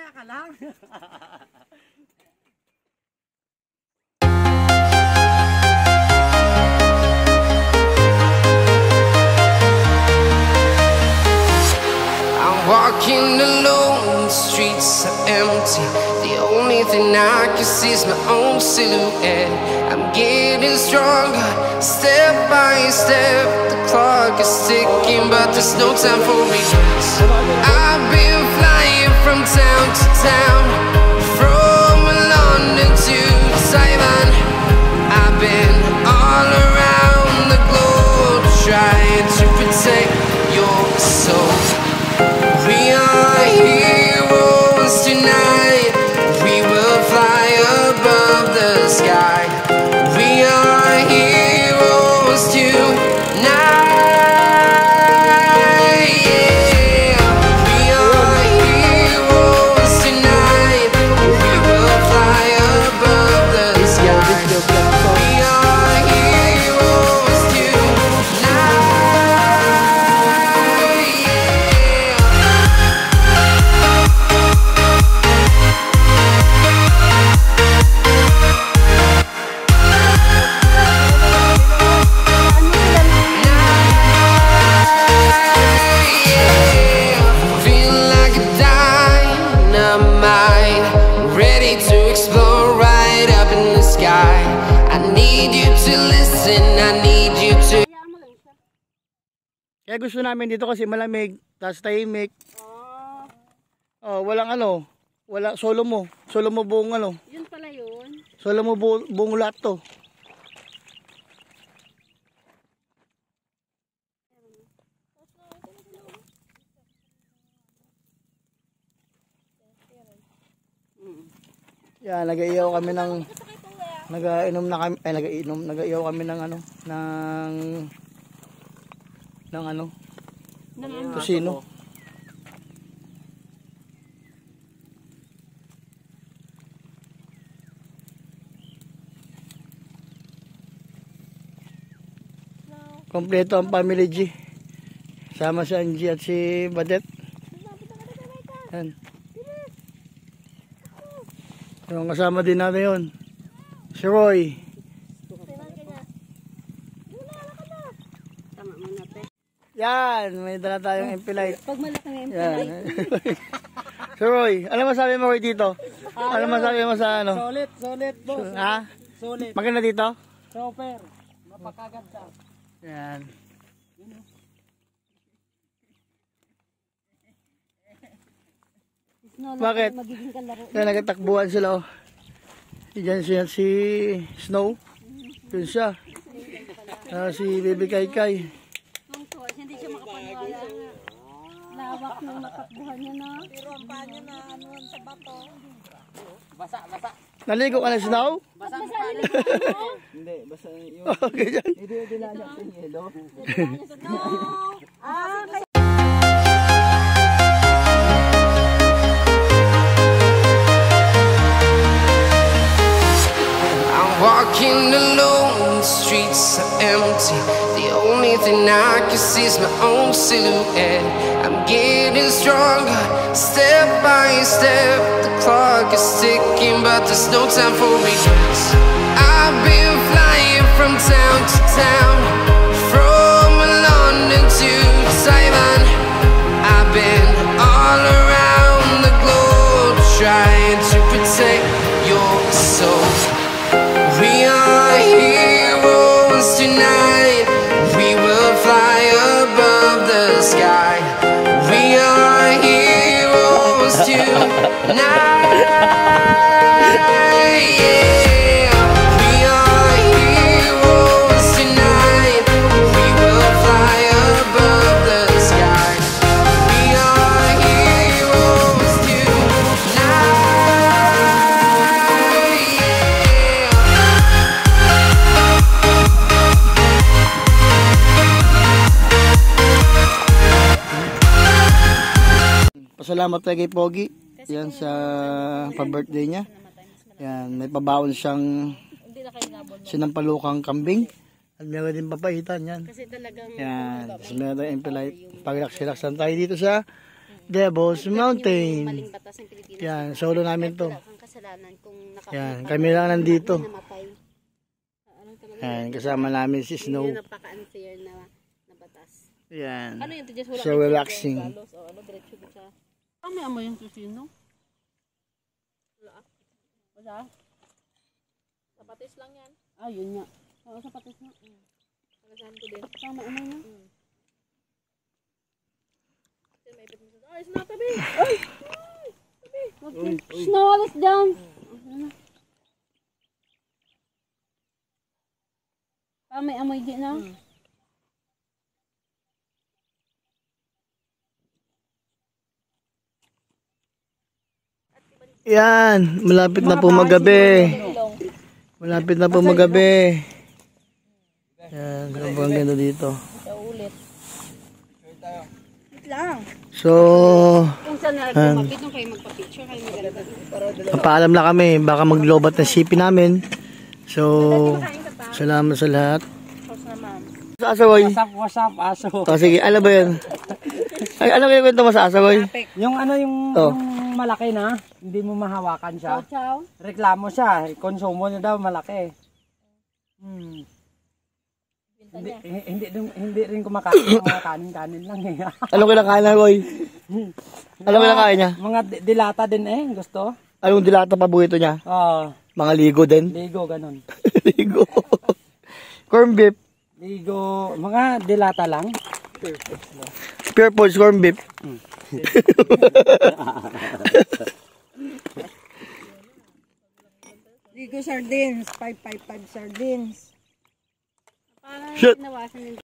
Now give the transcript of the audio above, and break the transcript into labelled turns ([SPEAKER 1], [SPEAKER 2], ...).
[SPEAKER 1] Nag-aaya ka lang.
[SPEAKER 2] Walking alone, the streets are empty. The only thing I can see is my own silhouette. I'm getting stronger, step by step. The clock is ticking, but there's no time for regrets. I've been flying from town to town, from London to Taiwan. I've been all around the globe, trying to protect your soul. We are heroes tonight. We will fly above the sky. We are heroes tonight. Yeah. We are heroes tonight. We will fly above the sky. We are heroes tonight.
[SPEAKER 1] Kaya gusto namin dito kasi malamig, tapos tahimik. Oh, walang ano, wala solo mo buong ano.
[SPEAKER 3] Yun pala yun.
[SPEAKER 1] Solo mo buong lahat to. Yan, nag-iiyaw kami ng nag-iiyaw kami ng ano, ng tusino. Kompleto ang family G. Sama si Angie at si Badet. Yan. Yung kasama din natin yun, si Roy. Yan, may dala tayong MP-Light.
[SPEAKER 3] Pag malaking MP-Light.
[SPEAKER 1] So Roy, ano masabi mo Roy dito? Ano masabi mo sa ano?
[SPEAKER 4] Solid boss.
[SPEAKER 1] Ha?
[SPEAKER 4] Solid.
[SPEAKER 1] Maganda dito?
[SPEAKER 4] Super. Napakaganda.
[SPEAKER 1] Yan. Bakit? Yan, nagtatakbuhan sila oh. Diyan si Snow. Yun siya. Si Baby Kaykay.
[SPEAKER 3] Hindi siya makapaniwala. Lawak ng natakbuhan niya na.
[SPEAKER 4] Pero ang paa niya na anuan sa bato. Basa.
[SPEAKER 1] Naligo ka na Snow?
[SPEAKER 3] Basa nila mo?
[SPEAKER 4] Hindi, basa yung...
[SPEAKER 1] Okay dyan.
[SPEAKER 4] Hindi na niya sa yelo.
[SPEAKER 2] Walking alone, the streets are empty. The only thing I can see is my own silhouette. I'm getting stronger, step by step. The clock is ticking, but there's no time for regrets. I've been flying from town to town, from London to Taiwan. I've been all around the globe, trying to protect your soul. We are heroes tonight. We will fly above the sky. We are heroes tonight. Yeah. We are heroes tonight. We will fly above the sky. We are heroes tonight.
[SPEAKER 1] Pasalamat tayo kay Pogi. Yan sa pa-birthday niya. Yan, may pabaon siyang sinampalukang kambing. At meron din papahitan yan.
[SPEAKER 3] Kasi talagang
[SPEAKER 1] yan, tapos meron tayong MP-Light. Pag-relax-relaxan tayo dito sa Devil's
[SPEAKER 3] Yung
[SPEAKER 1] Mountain.
[SPEAKER 3] maling batas ng Pilipinas.
[SPEAKER 1] Yan, solo namin to.
[SPEAKER 3] Wala kang kasalanan kung
[SPEAKER 1] Yan, kami lang nandito.
[SPEAKER 3] namatay.
[SPEAKER 1] Yan, kasama namin si
[SPEAKER 3] Yun
[SPEAKER 1] Snow.
[SPEAKER 3] yung napaka-unfair na batas.
[SPEAKER 1] Yan.
[SPEAKER 3] Ano yun? Just wala
[SPEAKER 1] So
[SPEAKER 3] kang
[SPEAKER 1] relaxing.
[SPEAKER 3] galos o ano, diretso din siya. May amoy yung susino? Wala. Sapatis lang yan. Ah, yun nga. Oo, sapatis nga. Palasahan ko din. Tama, amoy na. Ay, snow tabi! Ay! Tabi! Snow, alas dyan! Ah, may amoy din na.
[SPEAKER 1] Yan, malapit na po magabi. Malapit na po magabi. Yan, sobrang ganda dito.
[SPEAKER 3] Ulit.
[SPEAKER 1] So,
[SPEAKER 3] Kung saan na kumapit, nung kayo magpa-picture, kayo maganda.
[SPEAKER 1] papaalam na kami. Baka maglobat na CP namin. So, salamat sa lahat. Sa Asaboy.
[SPEAKER 5] What's up, aso?
[SPEAKER 1] O, sige, ano ba yun? Ay, ano kayo kwento mo sa Asaboy?
[SPEAKER 5] Yung ano yung,
[SPEAKER 1] Oh.
[SPEAKER 5] yung malaki na, hindi mo mahawakan siya.
[SPEAKER 3] Ciao.
[SPEAKER 5] Reklamo siya, konsumo niya daw malaki. Hindi rin kumakain ng mga kanin-kanin lang eh.
[SPEAKER 1] Anong kinakain na, boy? Anong kinakain niya?
[SPEAKER 5] Mga dilata din eh, gusto?
[SPEAKER 1] Anong dilata paborito niya?
[SPEAKER 5] Oo,
[SPEAKER 1] Mga ligo din?
[SPEAKER 5] ligo ganun.
[SPEAKER 1] Ligo. Corn beef.
[SPEAKER 5] Ligo, mga dilata lang.
[SPEAKER 1] Pure Foods corn beef.
[SPEAKER 4] Ligo sardines, 555 sardines.
[SPEAKER 3] Parang
[SPEAKER 1] Shit.
[SPEAKER 3] nawasan din.